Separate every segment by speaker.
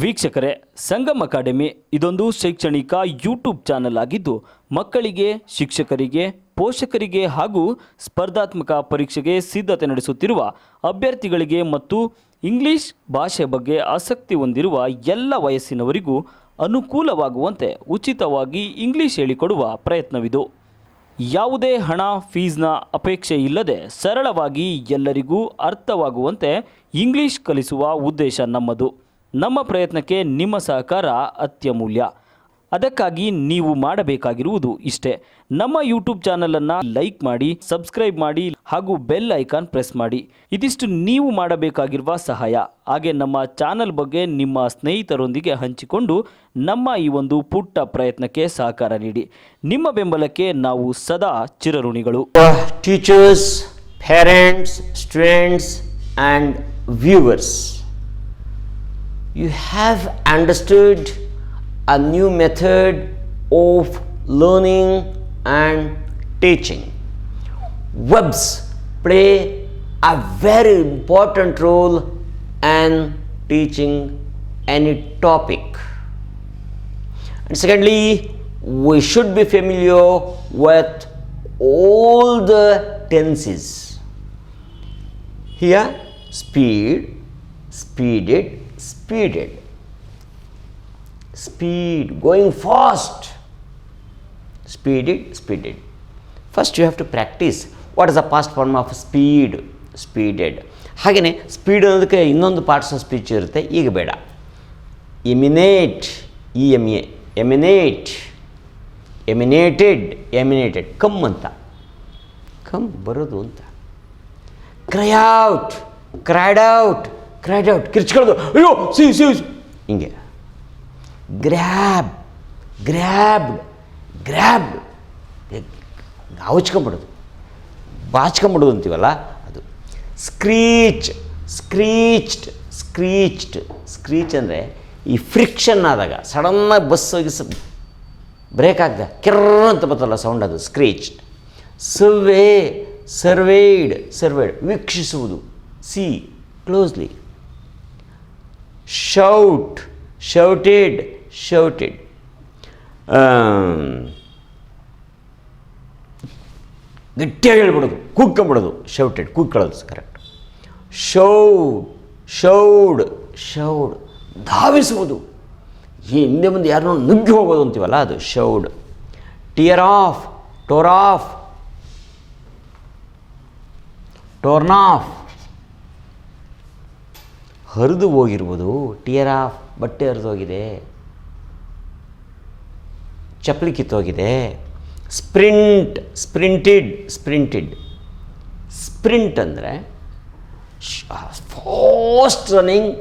Speaker 1: ವೀಕ್ಷಕರೇ, ಸಂಗಮ್ ಅಕಾಡೆಮಿ ಇದೊಂದು ಶೈಕ್ಷಣಿಕ ಯೂಟ್ಯೂಬ್ ಚಾನಲ್ ಆಗಿದ್ದು ಮಕ್ಕಳಿಗೆ, ಶಿಕ್ಷಕರಿಗೆ, ಪೋಷಕರಿಗೆ ಹಾಗೂ ಸ್ಪರ್ಧಾತ್ಮಕ ಪರೀಕ್ಷೆಗೆ ಸಿದ್ಧತೆ ನಡೆಸುತ್ತಿರುವ ಅಭ್ಯರ್ಥಿಗಳಿಗೆ ಮತ್ತು ಇಂಗ್ಲಿಷ್ ಭಾಷೆ ಬಗ್ಗೆ ಆಸಕ್ತಿ ಹೊಂದಿರುವ ಎಲ್ಲ ವಯಸ್ಸಿನವರಿಗೂ ಅನುಕೂಲವಾಗುವಂತೆ ಉಚಿತವಾಗಿ ಇಂಗ್ಲಿಷ್ ಹೇಳಿಕೊಡುವ ಪ್ರಯತ್ನವಿದು. ಯಾವುದೇ ಹಣ ಫೀಸ್ನ ಅಪೇಕ್ಷೆ ಇಲ್ಲದೆ ಸರಳವಾಗಿ ಎಲ್ಲರಿಗೂ ಅರ್ಥವಾಗುವಂತೆ ಇಂಗ್ಲಿಷ್ ಕಲಿಸುವ ಉದ್ದೇಶ ನಮ್ಮದು. ನಮ್ಮ ಪ್ರಯತ್ನಕ್ಕೆ ನಿಮ್ಮ ಸಹಕಾರ ಅತ್ಯಮೂಲ್ಯ. ಅದಕ್ಕಾಗಿ ನೀವು ಮಾಡಬೇಕಾಗಿರುವುದು ಇಷ್ಟೇ: ನಮ್ಮ ಯೂಟ್ಯೂಬ್ ಚಾನಲನ್ನು ಲೈಕ್ ಮಾಡಿ, ಸಬ್ಸ್ಕ್ರೈಬ್ ಮಾಡಿ ಹಾಗೂ ಬೆಲ್ ಐಕಾನ್ ಪ್ರೆಸ್ ಮಾಡಿ. ಇದಿಷ್ಟು ನೀವು ಮಾಡಬೇಕಾಗಿರುವ ಸಹಾಯ. ಹಾಗೆ ನಮ್ಮ ಚಾನಲ್ ಬಗ್ಗೆ ನಿಮ್ಮ ಸ್ನೇಹಿತರೊಂದಿಗೆ ಹಂಚಿಕೊಂಡು ನಮ್ಮ ಈ ಒಂದು ಪುಟ್ಟ ಪ್ರಯತ್ನಕ್ಕೆ ಸಹಕಾರ ನೀಡಿ. ನಿಮ್ಮ ಬೆಂಬಲಕ್ಕೆ ನಾವು ಸದಾ ಚಿರಋಣಿಗಳು.
Speaker 2: Teachers, parents, students and viewers, you have understood a new method of learning and teaching. Verbs play a very important role in teaching any topic. And secondly, we should be familiar with all the tenses. Here, speed, speeded, speeded, speed, going fast, speeded, speeded. First you have to practice what is the past form of speed, speeded. ಹಾಗೆಯೇ speed ಅನ್ನೋದಕ್ಕೆ ಇನ್ನೊಂದು parts of speech ಇರುತ್ತೆ, ಈಗ ಬೇಡ. Emanate, EMA, emanate, emanated, emanated, come ಅಂತ, come ಬರೋದು ಅಂತ. Cry out, cried out, cried out, ಕಿರ್ಚ್ಕೊಳ್ಳೋದು, ಅಯ್ಯೋ ಸಿ ಸಿ ಹಿಂಗೆ. ಗ್ರ್ಯಾಬ್, ಗ್ರ್ಯಾಬ್ಡ್, ಗ್ರ್ಯಾಬ್ಡ್, ಗಾವಚ್ಕೊಂಬಿಡೋದು, ಬಾಚ್ಕೊಂಬಿಡೋದು ಅಂತೀವಲ್ಲ ಅದು. ಸ್ಕ್ರೀಚ್, ಸ್ಕ್ರೀಚ್ಡ್, ಸ್ಕ್ರೀಚ್ಡ್, ಸ್ಕ್ರೀಚ್ ಅಂದರೆ ಈ ಫ್ರಿಕ್ಷನ್ ಆದಾಗ ಸಡನ್ನಾಗಿ ಬಸ್ ಹೋಗಿ ಬ್ರೇಕ್ ಆಗ್ದೆ ಕೆರ್ರ ಅಂತ ಬರ್ತಲ್ಲ ಸೌಂಡ್, ಅದು ಸ್ಕ್ರೀಚ್ಡ್. ಸರ್ವೇ, ಸರ್ವೇಯ್ಡ್, ಸರ್ವೇಯ್ಡ್, ವೀಕ್ಷಿಸುವುದು, see closely. Shout, shouted, shouted, ಗಟ್ಟಿಯಾಗಿ ಹೇಳ್ಬಿಡೋದು, ಕೂಗ್ಕೊಂಬಿಡೋದು, ಶೌಟೆಡ್, ಕೂಗ್ಕೊಳ್ಳೋದು ಕರೆಕ್ಟ್. ಶೌಡ್, ಶೌಡ್, ಶೌಡ್, ಧಾವಿಸುವುದು, ಹಿಂದೆ ಮುಂದೆ ಯಾರನ್ನೋ ನುಗ್ಗಿ ಹೋಗೋದು ಅಂತೀವಲ್ಲ ಅದು shoved. Tear off, tore off, torn off, ಹರಿದು ಹೋಗಿರ್ಬೋದು, ಟಿಯರ್ ಆಫ್, ಬಟ್ಟೆ ಹರಿದು ಹೋಗಿದೆ, ಚಪ್ಪಲಿ ಕಿತ್ತೋಗಿದೆ. Sprint, sprinted, sprinted. ಸ್ಪ್ರಿಂಟ್ ಅಂದರೆ fast running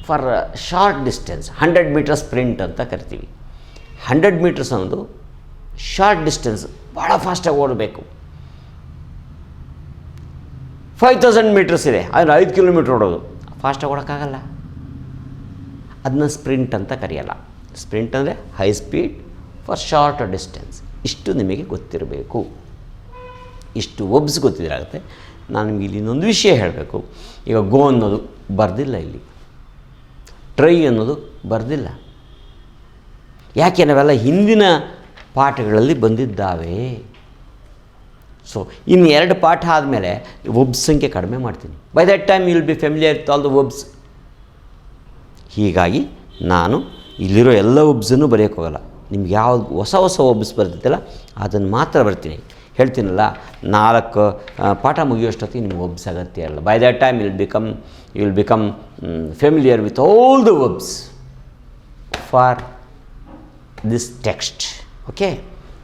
Speaker 2: for short distance, 100 metre sprint ಅಂತ ಕರಿತೀವಿ. 100 ಮೀಟರ್ಸ್ ಅನ್ನೋದು ಶಾರ್ಟ್ ಡಿಸ್ಟೆನ್ಸ್, ಭಾಳ ಫಾಸ್ಟಾಗಿ ಓಡಬೇಕು. 5000 ಮೀಟರ್ಸ್ ಇದೆ, ಆದರೆ 5 ಕಿಲೋಮೀಟ್ರ್ ಓಡೋದು, ಫಾಸ್ಟಾಗಿ ಓಡೋಕ್ಕಾಗಲ್ಲ, ಅದನ್ನ ಸ್ಪ್ರಿಂಟ್ ಅಂತ ಕರೆಯಲ್ಲ. ಸ್ಪ್ರಿಂಟ್ ಅಂದರೆ high speed for short distance. ಇಷ್ಟು ನಿಮಗೆ ಗೊತ್ತಿರಬೇಕು, ಇಷ್ಟು ಒಬ್ಸ್ ಗೊತ್ತಿದ್ರಾಗುತ್ತೆ. ನಾನು ನಿಮಗೆ ಇಲ್ಲಿ ಇನ್ನೊಂದು ವಿಷಯ ಹೇಳಬೇಕು. ಈಗ ಗೋ ಅನ್ನೋದು ಬರೆದಿಲ್ಲ ಇಲ್ಲಿ, ಟ್ರೈ ಅನ್ನೋದು ಬರೆದಿಲ್ಲ. ಯಾಕೆ ನಾವೆಲ್ಲ ಹಿಂದಿನ ಪಾಠಗಳಲ್ಲಿ ಬಂದಿದ್ದಾವೆ. ಸೊ ಇನ್ನು 2 ಪಾಠ ಆದಮೇಲೆ ಒಬ್ಸ್ ಸಂಖ್ಯೆ ಕಡಿಮೆ ಮಾಡ್ತೀನಿ. By that time you will be familiar with all the verbs. ಹೀಗಾಗಿ ನಾನು ಇಲ್ಲಿರೋ ಎಲ್ಲ ಒಬ್ಸನ್ನು ಬರೆಯೋಕ್ಕೋಗಲ್ಲ. ನಿಮ್ಗೆ ಯಾವ್ದು ಹೊಸ ಹೊಸ ಒಬ್ಸ್ ಬರ್ತಿತ್ತಲ್ಲ ಅದನ್ನು ಮಾತ್ರ ಬರ್ತೀನಿ. ಹೇಳ್ತೀನಲ್ಲ, 4 ಪಾಠ ಮುಗಿಯೋಷ್ಟೊತ್ತಿಗೆ ನಿಮ್ಗೆ ಒಬ್ಸ್ ಅಗತ್ಯ ಇಲ್ಲ. By that time you will become familiar with all the verbs for this text. Okay,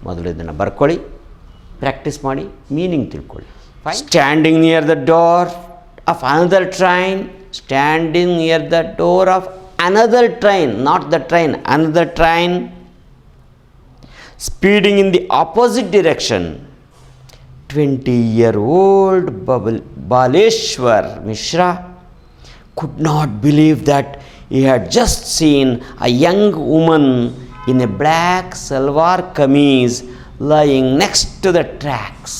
Speaker 2: ಮೊದಲು ಇದನ್ನು ಬರ್ಕೊಳ್ಳಿ, ಪ್ರಾಕ್ಟೀಸ್ ಮಾಡಿ, ಮೀನಿಂಗ್ ತಿಳ್ಕೊಳ್ಳಿ. Standing near the door of another train, standing near the door of another train, not the train, another train. Speeding in the opposite direction. 20-year-old Baleshwar Mishra could not believe that he had just seen a young woman in a black salwar kameez lying next to the tracks.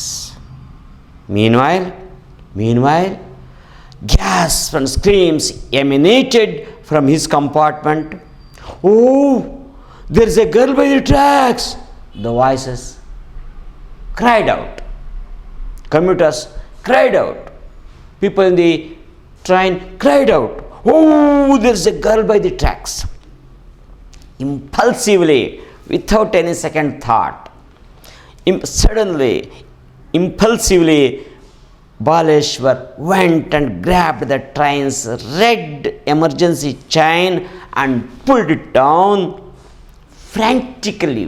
Speaker 2: Meanwhile, gasps and screams emanated from his compartment. Oh, there's a girl by the tracks. The voices cried out. Commuters cried out. People in the train cried out. Oh, there's a girl by the tracks. Impulsively, without any second thought, suddenly, impulsively, Baleshwar went and grabbed the train's red emergency chain and pulled it down frantically,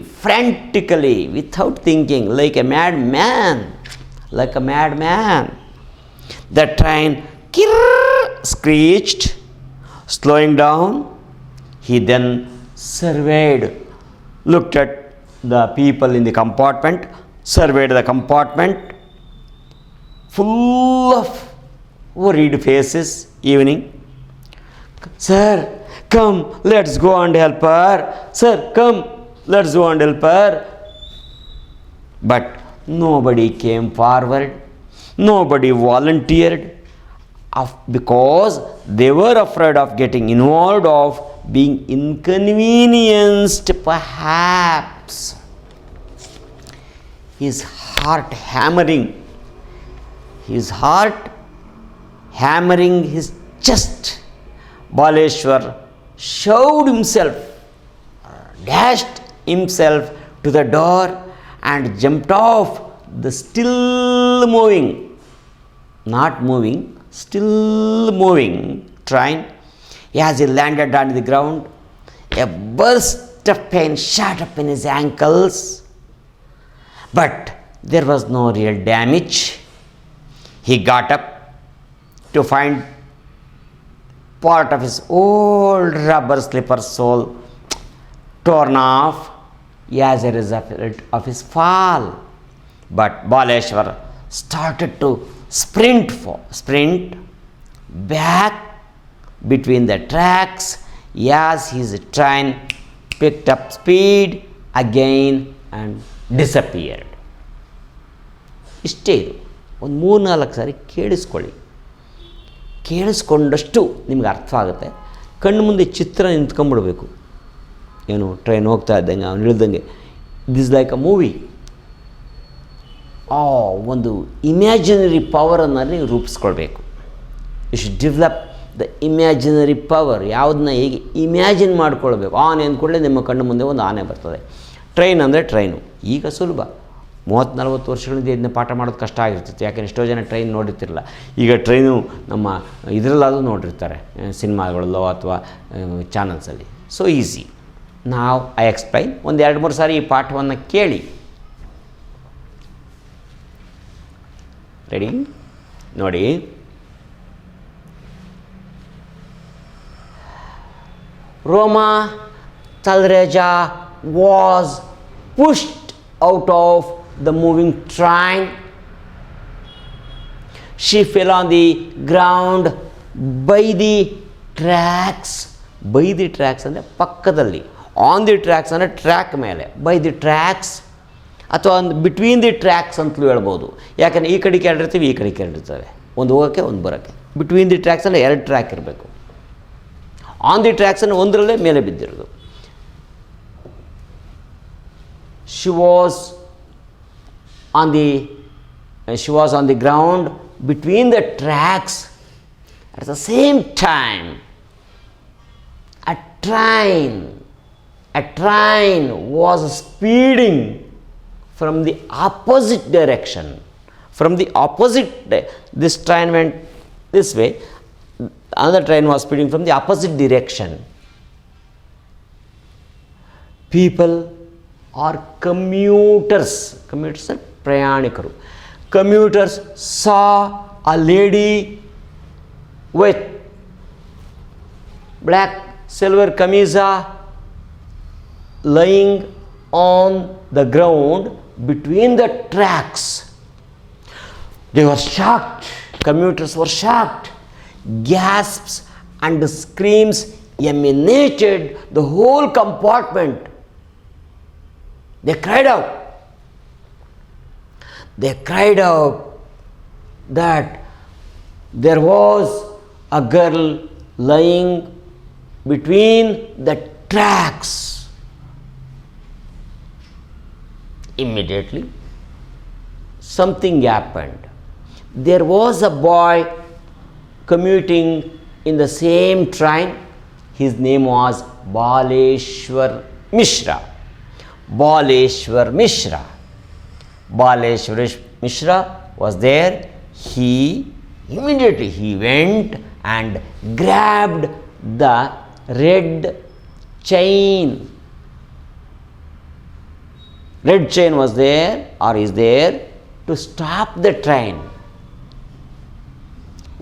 Speaker 2: without thinking, like a madman. The train screeched, slowing down. He then surveyed, looked at the people in the compartment, surveyed the compartment, full of worried faces. Evening. Sir, come, let's go and help her. Sir, come, let's go and help her. But nobody came forward. Nobody volunteered, because they were afraid of getting involved, of being inconvenienced perhaps. His heart hammering his chest, Baleshwar showed himself, dashed himself to the door and jumped off the still moving train. As he landed on the ground, a burst of pain shot up in his ankles, but there was no real damage. He got up to find part of his old rubber slipper sole torn off as a result of his fall. But Baleshwar started to sprint back between the tracks as his train picked up speed again and disappeared. ಇಷ್ಟೇ ಇದು. ಒಂದು 3-4 ಸಾರಿ ಕೇಳಿಸ್ಕೊಂಡಷ್ಟು ನಿಮ್ಗೆ ಅರ್ಥ ಆಗುತ್ತೆ. ಕಣ್ಣು ಮುಂದೆ ಚಿತ್ರ ನಿಂತ್ಕೊಂಡ್ಬಿಡ್ಬೇಕು. ಏನು train ಹೋಗ್ತಾ ಇದ್ದಂಗೆ, ಅವನು ಇಳ್ದಂಗೆ, ದಿಸ್ ಲೈಕ್ ಅ ಮೂವಿ. ಒಂದು ಇಮ್ಯಾಜಿನರಿ ಪವರನ್ನು ನೀವು ರೂಪಿಸ್ಕೊಳ್ಬೇಕು. You should develop the imaginary power. ಯಾವುದನ್ನ ಹೇಗೆ ಇಮ್ಯಾಜಿನ್ ಮಾಡ್ಕೊಳ್ಬೇಕು. ಆನೆ ಅಂದ್ಕೊಳ್ಳೆ ನಿಮ್ಮ ಕಣ್ಣು ಮುಂದೆ ಒಂದು ಆನೆ ಬರ್ತದೆ. ಟ್ರೈನ್ ಅಂದರೆ ಟ್ರೈನು. ಈಗ ಸುಲಭ. 30-40 ವರ್ಷಗಳಿಂದ ಇದನ್ನ ಪಾಠ ಮಾಡೋದು ಕಷ್ಟ ಆಗಿರ್ತಿತ್ತು. ಯಾಕೆಂದರೆ ಎಷ್ಟೋ ಜನ ಟ್ರೈನ್ ನೋಡಿರ್ತಿರಲ್ಲ. ಈಗ ಟ್ರೈನು ನಮ್ಮ ಇದರಲ್ಲಾದರೂ ನೋಡಿರ್ತಾರೆ, ಸಿನಿಮಾಗಳಲ್ಲೋ ಅಥವಾ ಚಾನಲ್ಸಲ್ಲಿ. So easy. ನಾವು ಐ ಎಕ್ಸ್ಪ್ಲೈನ್. ಒಂದು 2-3 ಸಾರಿ ಈ ಪಾಠವನ್ನು ಕೇಳಿ. ರೆಡಿ? ನೋಡಿ. Roma Talreja was pushed out of the moving train. She fell on the ground by the tracks. By the tracks ಅಂದರೆ ಪಕ್ಕದಲ್ಲಿ. On the tracks ಅಂದರೆ ಟ್ರ್ಯಾಕ್ ಮೇಲೆ. By the tracks ಅಥವಾ ಬಿಟ್ವೀನ್ ದಿ ಟ್ರ್ಯಾಕ್ಸ್ ಅಂತಲೂ ಹೇಳ್ಬೋದು. ಯಾಕಂದರೆ ಈ ಕಡೆಗೆ 2 ಇರ್ತೀವಿ, ಈ ಕಡೆಗೆ 2 ಇರ್ತವೆ. ಒಂದು ಹೋಗೋಕ್ಕೆ, ಒಂದು ಬರೋಕ್ಕೆ. ಬಿಟ್ವೀನ್ ದಿ ಟ್ರ್ಯಾಕ್ಸ್ ಅಂದರೆ 2 ಟ್ರ್ಯಾಕ್ ಇರಬೇಕು. ಆನ್ ದಿ ಟ್ರ್ಯಾಕ್ಸ್ ಅಂದರೆ ಒಂದರಲ್ಲೇ ಮೇಲೆ ಬಿದ್ದಿರೋದು. She was on the ground between the tracks. At the same time, a train was speeding from the opposite direction. This train went this way. Another train was speeding from the opposite direction. People or commuters are prayanikaru. Commuters saw a lady with black silver kamisa lying on the ground between the tracks. They were shocked. Commuters were shocked. Gasps and screams emanated the whole compartment. They cried out that there was a girl lying between the tracks. Immediately, something happened. There was a boy commuting in the same train. His name was Baleshwar Mishra. Baleshwar Mishra. Baleshwar Mishra was there. Immediately he went and grabbed the red chain. Red chain was there or is there to stop the train.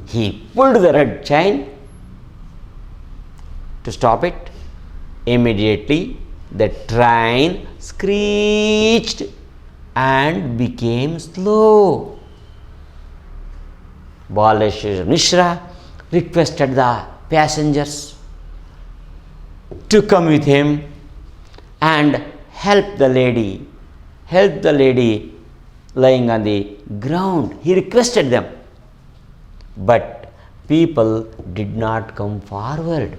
Speaker 2: He pulled the red chain to stop it. Immediately the train screeched and became slow. Baleshwar Mishra requested the passengers to come with him and help the lady lying on the ground. He requested them, but people did not come forward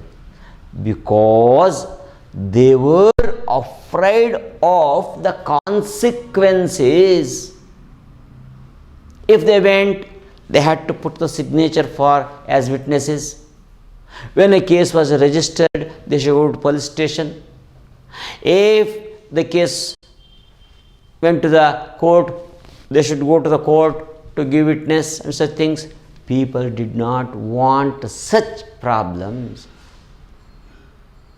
Speaker 2: because they were afraid of the consequences. If they went, they had to put the signature for as witnesses. When a case was registered, they should go to police station. If the case went to the court, they should go to the court to give witness and such things. People did not want such problems.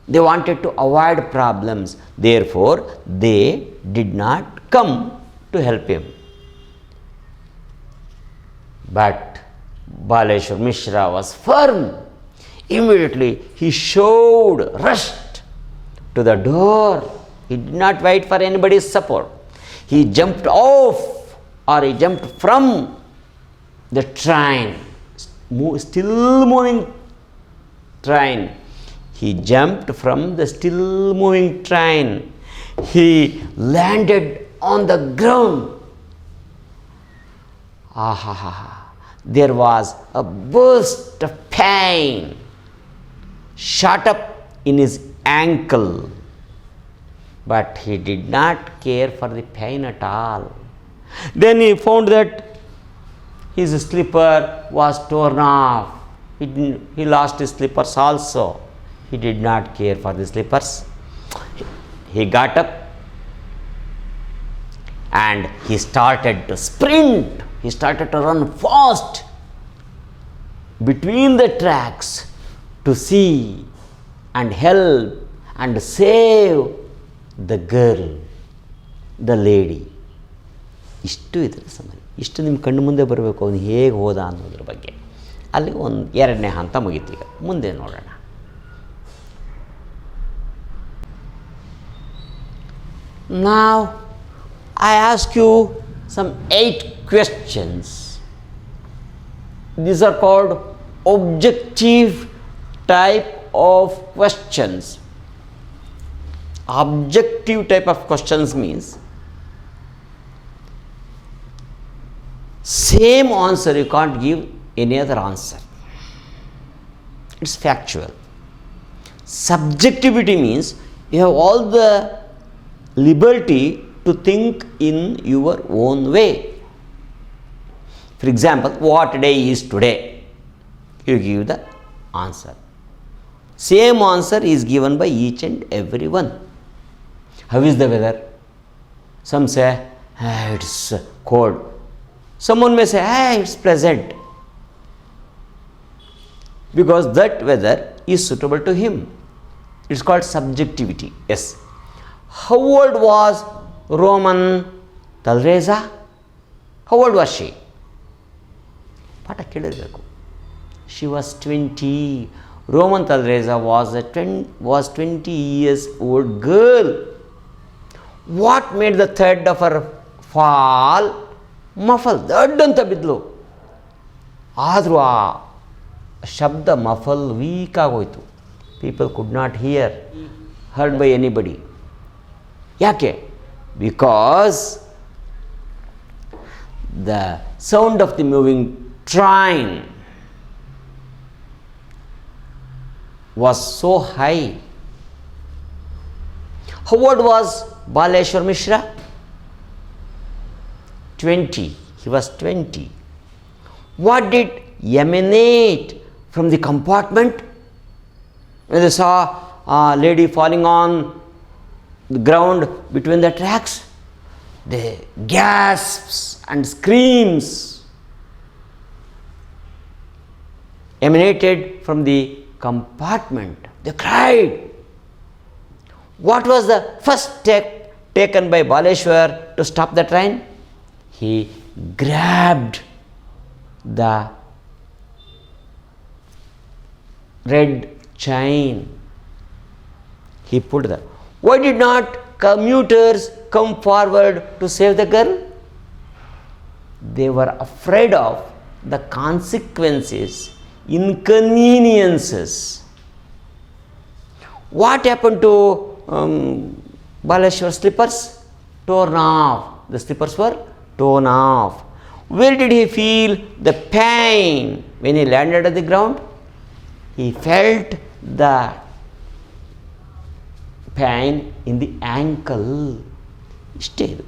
Speaker 2: They wanted to avoid problems. Therefore, they did not come to help him. But Baleshwar Mishra was firm. Immediately he rushed to the door. He did not wait for anybody's support. He jumped off or he jumped from the train, still moving train. He jumped from the still moving train. He landed on the ground. There was a burst of pain shot up in his ankle, but he did not care for the pain at all. Then he found that his slipper was torn off. He lost his slippers also. He did not care for the slippers. He got up and he started to sprint. He started to run fast between the tracks to see and help and save the girl, the lady. ಇಷ್ಟು ಇದರ ಸಮಯ. ಇಷ್ಟು ನಿಮ್ಮ ಕಣ್ಣು ಮುಂದೆ ಬರಬೇಕು ಅವನು ಹೇಗೆ ಹೋದ ಅನ್ನೋದ್ರ ಬಗ್ಗೆ. ಅಲ್ಲಿ ಒಂದು ಎರಡನೇ ಹಂತ ಮುಗೀತು. ಈಗ ಮುಂದೆ ನೋಡೋಣ. Now I ask you some 8 questions. These are called objective type of questions. Objective type of questions means same answer, you can't give any other answer. It's factual. Subjectivity means you have all the liberty to think in your own way. For example, what day is today? You give the answer. Same answer is given by each and every one. How is the weather? Some say, it's cold. Someone may say, it's pleasant. Because that weather is suitable to him. It's called subjectivity. Yes. How old was Roman Talreza? How old was she? ಪಾಠ ಕೇಳಿರಬೇಕು. She was 20. Roman Talreza was 20 years old girl. What made the thread of her fall muffle? ದೊಡ್ಡಂತ ಬಿದ್ಲು. ಆದರೂ ಆ ಶಬ್ದ ಮಫಲ್ weak ಆಗೋಯ್ತು. People could not heard by anybody. ಯಾಕೆ? Because the sound of the moving train was so high. How old was Baleshwar Mishra? 20. He was 20. What did emanate from the compartment? When they saw a lady falling on the ground between the tracks, they gasps and screams emanated from the compartment. They cried. What was the first step taken by Baleshwar to stop the train? He grabbed the red chain. He pulled that. Why did not commuters come forward to save the girl? They were afraid of the consequences, inconveniences. What happened to Baleshwar's slippers? Torn off. The slippers were torn off. Where did he feel the pain when he landed at the ground? He felt the pain in the ankle. ಇಷ್ಟೇ ಇದು.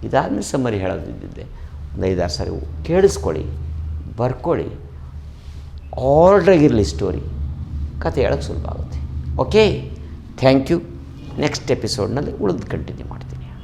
Speaker 2: ಇದಾದ್ಮೇಲೆ summary ಹೇಳೋದಿದ್ದೆ ಒಂದು 5-6 ಸಾರಿ ಕೇಳಿಸ್ಕೊಳ್ಳಿ, ಬರ್ಕೊಳ್ಳಿ, ಆರ್ಡ್ರಾಗಿರಲಿ story, ಕತೆ ಹೇಳೋಕ್ಕೆ ಸುಲಭ ಆಗುತ್ತೆ. Okay, thank you. ನೆಕ್ಸ್ಟ್ ಎಪಿಸೋಡ್ನಲ್ಲಿ ಉಳಿದು ಕಂಟಿನ್ಯೂ ಮಾಡಿ.